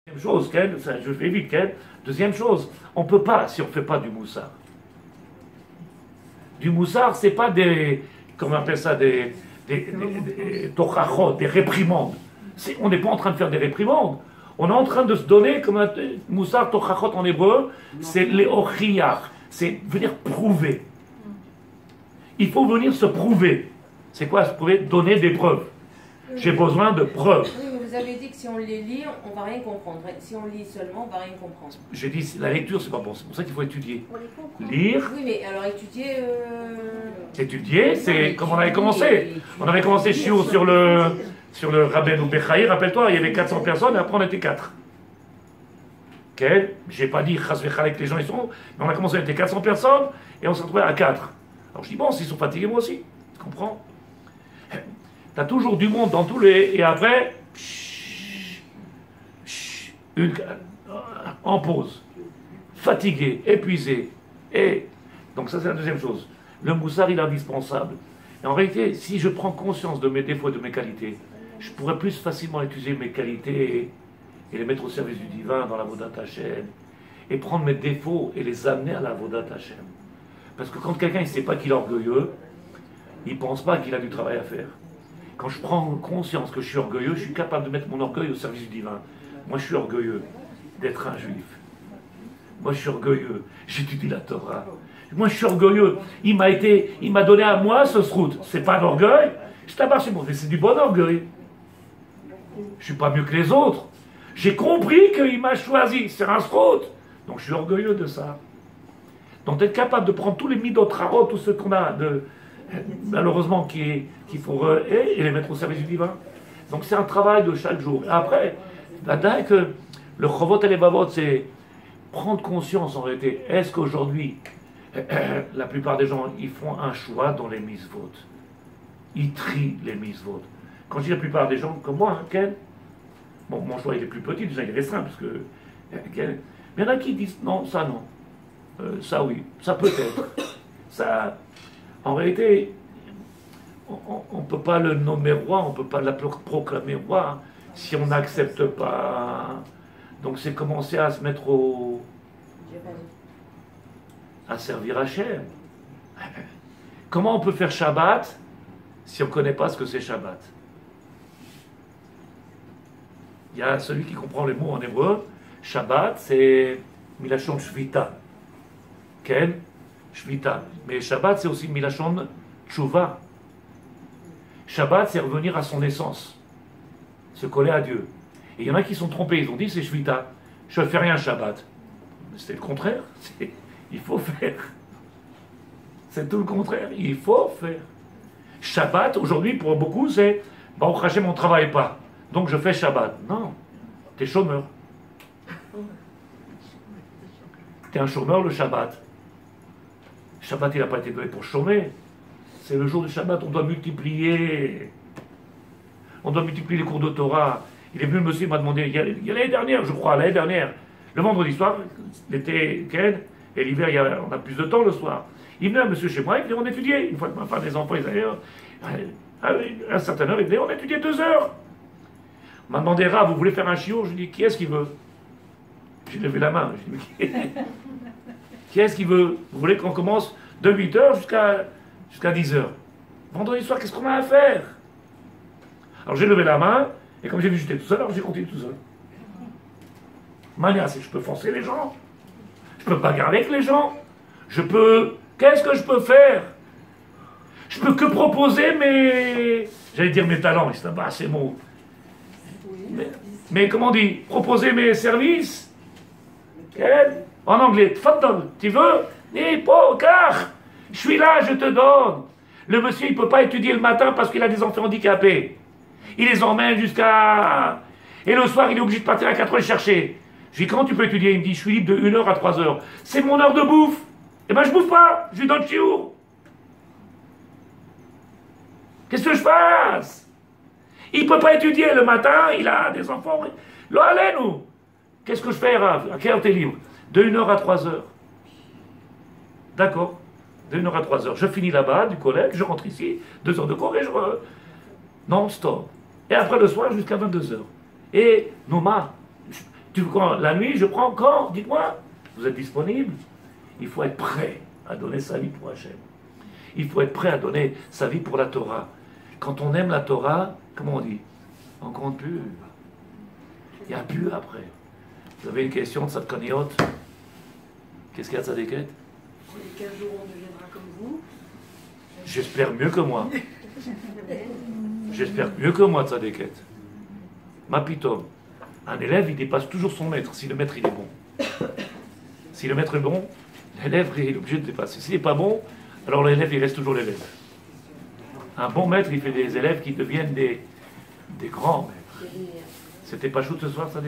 Deuxième chose, je fais vite, deuxième chose, on ne peut pas, si on ne fait pas du moussard. Du moussard, c'est pas des, comment on appelle ça, des tochachot, des réprimandes. On n'est pas en train de faire des réprimandes. On est en train de se donner, comme un moussard tochachot en hébreu, c'est les ochiyach, c'est venir prouver. Il faut venir se prouver. C'est quoi se prouver? Donner des preuves. J'ai besoin de preuves. Oui, mais vous avez dit que si on les lit, on ne va rien comprendre. Si on lit seulement, on ne va rien comprendre. J'ai dit, la lecture, c'est pas bon. C'est pour ça qu'il faut étudier. On Lire. Oui, mais alors étudier... Étudier, c'est comme on avait commencé. On avait commencé Shiur sur le Rabbeinu Bechaï. Rappelle-toi, il y avait 400 personnes et après on était 4. Ok? J'ai pas dit Chas Vechalek, les gens ils sont. Mais on a commencé, on était 400 personnes et on s'est retrouvé à 4. Alors je dis, bon, s'ils sont fatigués, moi aussi. Tu comprends? T'as toujours du monde dans tous les. Et après, en pause. Fatigué, épuisé. Et donc, ça, c'est la deuxième chose. Le moussard, il est indispensable. Et en réalité, si je prends conscience de mes défauts et de mes qualités, je pourrais plus facilement utiliser mes qualités et les mettre au service du divin dans la Vodat Hashem. Et prendre mes défauts et les amener à la Vodat Hashem. Parce que quand quelqu'un ne sait pas qu'il est orgueilleux, il ne pense pas qu'il a du travail à faire. Quand je prends conscience que je suis orgueilleux, je suis capable de mettre mon orgueil au service du divin. Moi, je suis orgueilleux d'être un juif. Moi, je suis orgueilleux. J'étudie la Torah. Moi, je suis orgueilleux. Il m'a donné à moi ce srout. C'est pas l'orgueil. Je t'abarre chez moi, mais c'est du bon orgueil. Je suis pas mieux que les autres. J'ai compris qu'il m'a choisi. C'est un srout. Donc, je suis orgueilleux de ça. Donc, d'être capable de prendre tous les midot rarot, tout ce qu'on a malheureusement qu'il faut et les mettre au service du divin. Donc c'est un travail de chaque jour. Et après, là, que le chovot et les bavot, c'est prendre conscience en réalité. Est-ce qu'aujourd'hui, la plupart des gens, ils font un choix dans les misvot? Ils trient les misvot. Quand je dis la plupart des gens, comme moi, Ken, bon, mon choix il est plus petit, déjà il est restreint, parce que mais il y en a qui disent non, ça non. Ça oui, ça peut être. Ça. En réalité, on ne peut pas le nommer roi, on ne peut pas le proclamer roi si on n'accepte pas. Donc c'est commencer à se mettre à servir Hachem. Comment on peut faire Shabbat si on ne connaît pas ce que c'est Shabbat? Il y a celui qui comprend les mots en hébreu. Shabbat, c'est Milachon Shvita. Ken? Shvita. Mais Shabbat, c'est aussi Milachon Tshuva. Shabbat, c'est revenir à son essence, se coller à Dieu. Et il y en a qui sont trompés, ils ont dit c'est Shvita. Je ne fais rien Shabbat. C'est le contraire. Il faut faire. C'est tout le contraire. Il faut faire. Shabbat, aujourd'hui, pour beaucoup, c'est Baruch Hashem, on ne travaille pas. Donc je fais Shabbat. Non. T'es chômeur. T'es un chômeur le Shabbat. Shabbat, il n'a pas été donné pour chômer. C'est le jour du Shabbat, on doit multiplier. On doit multiplier les cours de Torah. Il est venu, le monsieur, il m'a demandé, il y a l'année dernière, je crois, l'année dernière, le vendredi soir, l'été, et l'hiver, on a plus de temps le soir. Il venait un monsieur chez moi, il venait, on étudiait. Une fois que ma femme, les enfants, ils allaient, à un certain heure, il venait, on étudiait 2 heures. On m'a demandé, Rav, vous voulez faire un chiour? Je lui ai dit, qui est-ce qui veut? J'ai levé la main. Je lui ai dit, qui est-ce qui veut? Vous voulez qu'on commence de 8h jusqu'à 10h? Vendredi soir, qu'est-ce qu'on a à faire? Alors j'ai levé la main, et comme j'ai vu que j'étais tout seul, alors j'ai continué tout seul. Mania, c'est que je peux forcer les gens. Je peux pas garder avec les gens. Je peux... Qu'est-ce que je peux faire? Je peux que proposer mes... J'allais dire mes talents, mais c'est pas assez mot. Mais comment on dit? Proposer mes services? En anglais, tfaddal, tu veux? Et pas, car je suis là, je te donne. Le monsieur, il ne peut pas étudier le matin parce qu'il a des enfants handicapés. Il les emmène jusqu'à... Et le soir, il est obligé de partir à 4h les chercher. Je dis, comment tu peux étudier? Il me dit, je suis libre de 1h à 3h. C'est mon heure de bouffe. Eh ben, je bouffe pas. Je lui donne chiour. Qu'est-ce que je fasse? Il ne peut pas étudier le matin, il a des enfants. Là, allez, nous. Qu'est-ce que je fais, Rav? À quelle heure t'es libre? De 1h à 3h. D'accord. De 1h à 3h. Je finis là-bas, du collège, je rentre ici, 2 heures de cours et je... Non, stop. Et après le soir, jusqu'à 22h. Et, Noma, La nuit, je prends encore, dites-moi, vous êtes disponible? Il faut être prêt à donner sa vie pour Hachem. Il faut être prêt à donner sa vie pour la Torah. Quand on aime la Torah, comment on dit? On compte plus. Il n'y a plus après. Vous avez une question de Sadkaniot? Qu'est-ce qu'il y a de Tzadéket? Pour les 15 jours, on deviendra comme vous. J'espère mieux que moi. J'espère mieux que moi, Tzadéket. Ma pitom. Un élève, il dépasse toujours son maître, si le maître, il est bon. Si le maître est bon, l'élève est obligé de dépasser. S'il n'est pas bon, alors l'élève, il reste toujours l'élève. Un bon maître, il fait des élèves qui deviennent des grands maîtres. C'était pas chaud ce soir, ça